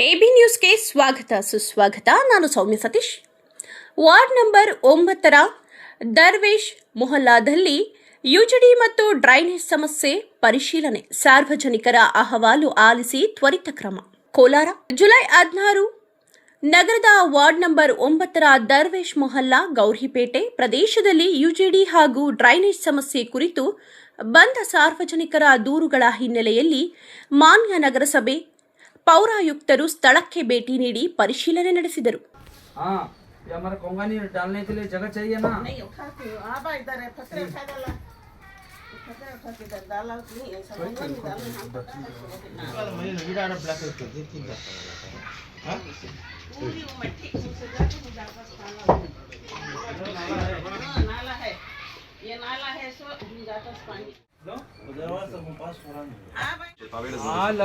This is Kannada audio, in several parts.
ಎಬಿ ನ್ಯೂಸ್ಗೆ ಸ್ವಾಗತ ಸುಸ್ವಾಗತ. ನಾನು ಸೌಮ್ಯ ಸತೀಶ್. ವಾರ್ಡ್ ನಂಬರ್ 9 ದರ್ವೇಶ್ ಮೊಹಲ್ಲಾದಲ್ಲಿ ಯುಜಿಡಿ ಮತ್ತು ಡ್ರೈನೇಜ್ ಸಮಸ್ಯೆ ಪರಿಶೀಲನೆ, ಸಾರ್ವಜನಿಕರ ಅಹವಾಲು ಆಲಿಸಿ ತ್ವರಿತ ಕ್ರಮ. ಕೋಲಾರ ಜುಲೈ 16 ನಗರದ ವಾರ್ಡ್ ನಂಬರ್ 9 ದರ್ವೇಶ್ ಮೊಹಲ್ಲಾ ಗೌರಿಪೇಟೆ ಪ್ರದೇಶದಲ್ಲಿ ಯುಜಿಡಿ ಹಾಗೂ ಡ್ರೈನೇಜ್ ಸಮಸ್ಯೆ ಕುರಿತು ಬಂದ ಸಾರ್ವಜನಿಕರ ದೂರುಗಳ ಹಿನ್ನೆಲೆಯಲ್ಲಿ ಮಾನ್ಯ ನಗರಸಭೆ ಪೌರಾಯುಕ್ತರು ಸ್ಥಳಕ್ಕೆ ಭೇಟಿ ನೀಡಿ ಪರಿಶೀಲನೆ ನಡೆಸಿದರು.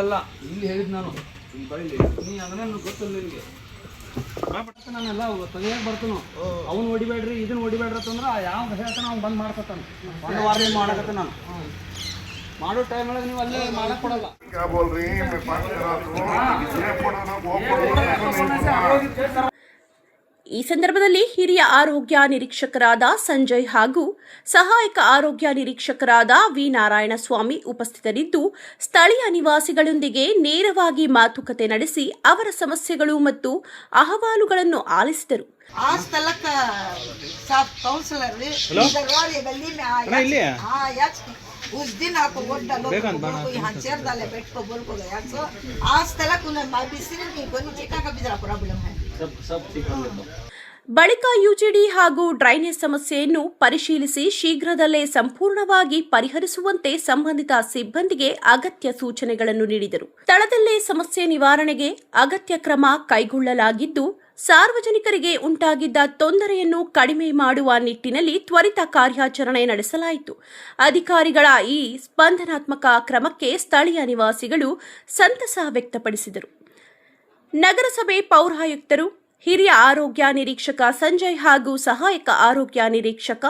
ಅಲ್ಲ ಇಲ್ಲಿ ಹೇಳಿದ್ ನಾನು ಈ ಬೈಲಿ ನೀ ಅದನ್ನ ಗೊತ್ತಿಲ್ಲ ನಿನಗೆ ನಾನೆಲ್ಲ ತೆಗಿಯಕ್ಕೆ ಬರ್ತಾನು. ಅವ್ನು ಹೊಡಿಬೇಡ್ರಿ ಇದನ್ನ ಹೊಡಿಬೇಡ್ರಿ ಅಂತಂದ್ರೆ ಯಾವ ಹೇಳ್ತಾನೆ ಅವ್ನು ಬಂದ್ ಮಾಡ್ಕೊತಾನೆ. ಒಂದು ವಾರ್ನಿಂಗ್ ಮಾಡಕತ್ತೆ ನಾನು ಮಾಡೋ ಟೈಮ್ ಒಳಗೆ ನೀವು ಅಲ್ಲೇ ಮಾಡಕ್ ಕೊಡಲ್ಲ. ಈ ಸಂದರ್ಭದಲ್ಲಿ ಹಿರಿಯ ಆರೋಗ್ಯ ನಿರೀಕ್ಷಕರಾದ ಸಂಜಯ್ ಹಾಗೂ ಸಹಾಯಕ ಆರೋಗ್ಯ ನಿರೀಕ್ಷಕರಾದ ವಿ ನಾರಾಯಣಸ್ವಾಮಿ ಉಪಸ್ಥಿತರಿದ್ದು ಸ್ಥಳೀಯ ನಿವಾಸಿಗಳೊಂದಿಗೆ ನೇರವಾಗಿ ಮಾತುಕತೆ ನಡೆಸಿ ಅವರ ಸಮಸ್ಯೆಗಳು ಮತ್ತು ಅಹವಾಲುಗಳನ್ನು ಆಲಿಸಿದರು. उस दिन आपको वोट डालो यहाँ चेयर डाले बैठ को बोल को गया सो आज तक उन्हें बिसिर नहीं कोनी चिका का भी जरा प्रॉब्लम है सब ठीक कर लेते. ಬಳಿಕ ಯುಜಿಡಿ ಹಾಗೂ ಡ್ರೈನೇಜ್ ಸಮಸ್ಯೆಯನ್ನು ಪರಿಶೀಲಿಸಿ ಶೀಘ್ರದಲ್ಲೇ ಸಂಪೂರ್ಣವಾಗಿ ಪರಿಹರಿಸುವಂತೆ ಸಂಬಂಧಿತ ಸಿಬ್ಬಂದಿಗೆ ಅಗತ್ಯ ಸೂಚನೆಗಳನ್ನು ನೀಡಿದರು. ಸ್ಥಳದಲ್ಲೇ ಸಮಸ್ಯೆ ನಿವಾರಣೆಗೆ ಅಗತ್ಯ ಕ್ರಮ ಕೈಗೊಳ್ಳಲಾಗಿದ್ದು ಸಾರ್ವಜನಿಕರಿಗೆ ಉಂಟಾಗಿದ್ದ ತೊಂದರೆಯನ್ನು ಕಡಿಮೆ ಮಾಡುವ ನಿಟ್ಟಿನಲ್ಲಿ ತ್ವರಿತ ಕಾರ್ಯಾಚರಣೆ ನಡೆಸಲಾಯಿತು. ಅಧಿಕಾರಿಗಳ ಈ ಸ್ಪಂದನಾತ್ಮಕ ಕ್ರಮಕ್ಕೆ ಸ್ಥಳೀಯ ನಿವಾಸಿಗಳು ಸಂತಸ ವ್ಯಕ್ತಪಡಿಸಿದರು. ನಗರಸಭೆ ಪೌರಾಯುಕ್ತರು, ಹಿರಿಯ ಆರೋಗ್ಯ ನಿರೀಕ್ಷಕ ಸಂಜಯ್ ಹಾಗೂ ಸಹಾಯಕ ಆರೋಗ್ಯ ನಿರೀಕ್ಷಕ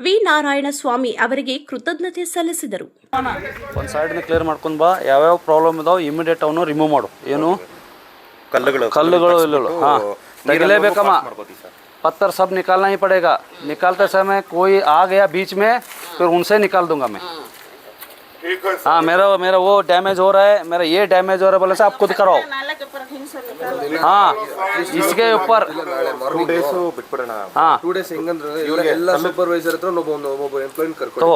ವಿ ನಾರಾಯಣಸ್ವಾಮಿ ಅವರಿಗೆ ಕೃತಜ್ಞತೆ ಸಲ್ಲಿಸಿದರು. ಒಂದು ಸೈಡ್ನ ಕ್ಲಿಯರ್ ಮಾಡ್ಕೊಂಡು ಬಾ, ಯಾವ್ಯಾವ ಪ್ರಾಬ್ಲಮ್ ಇದಾವೆ ಇಮಿಡಿಯೇಟ್ ಅವನು ರಿಮೂವ್ ಮಾಡು. ಏನು ಕಲ್ಲುಗಳು ಇಲ್ಲ तगलेबेकमा पत्थर सब निकालना ही पड़ेगा. निकालते समय कोई आ गया बीच में फिर उनसे निकाल दूंगा मैं. हाँ मेरा वो डैमेज हो रहा है, मेरा ये डैमेज हो रहा है बोले से आप खुद कराओ. हाँ इसके ऊपर 2 days ಬಿಟ್ಬಿಡೋಣ. हाँ 2 days ಹೆಂಗಂದ್ರೆ ಎಲ್ಲ ಸೂಪರ್ವೈಸರ್ ಹತ್ರ ಒಬ್ಬ ಎಂಪ್ಲಾಯ್ ಕರ್ಕೊಂಡು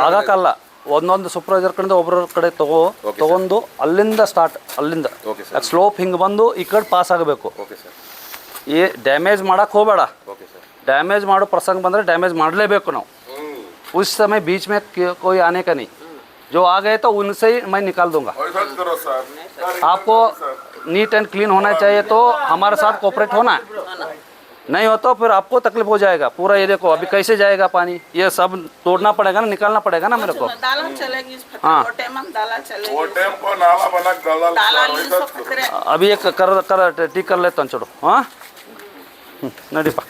ಆಗಕ್ಕಲ್ಲ. ಒಂದೊಂದು ಸೂಪರ್ವೈಸರ್ ಕಡೆಯಿಂದ ಒಬ್ಬರ ಕಡೆ ತಗೊಂಡು ಅಲ್ಲಿಂದ ಸ್ಟಾರ್ಟ್, ಅಲ್ಲಿಂದ ಸ್ಲೋಪ್ ಹಿಂಗೆ ಬಂದು ಈ ಕಡೆ ಪಾಸ್ ಆಗಬೇಕು. ಈ ಡ್ಯಾಮೇಜ್ ಮಾಡಕ್ಕೆ ಹೋಗಬೇಡ. ಡ್ಯಾಮೇಜ್ ಮಾಡೋ ಪ್ರಸಂಗ ಬಂದರೆ ಡ್ಯಾಮೇಜ್ ಮಾಡಲೇಬೇಕು ನಾವು. उस समय बीच में कोई आने का नहीं. जो आ गए तो उनसे ही मैं निकाल दूंगा. आपको नीट एंड क्लीन होना चाहिए तो हमारे साथ कोऑपरेट होना है. नहीं हो तो फिर आपको तकलीफ हो जाएगा. पूरा ये देखो अभी कैसे जाएगा पानी, ये सब तोड़ना पड़ेगा ना, निकालना पड़ेगा ना मेरे को. हाँ अभी एक कर ठीक कर लेता हूँ. छोड़ो. हाँ नडीपा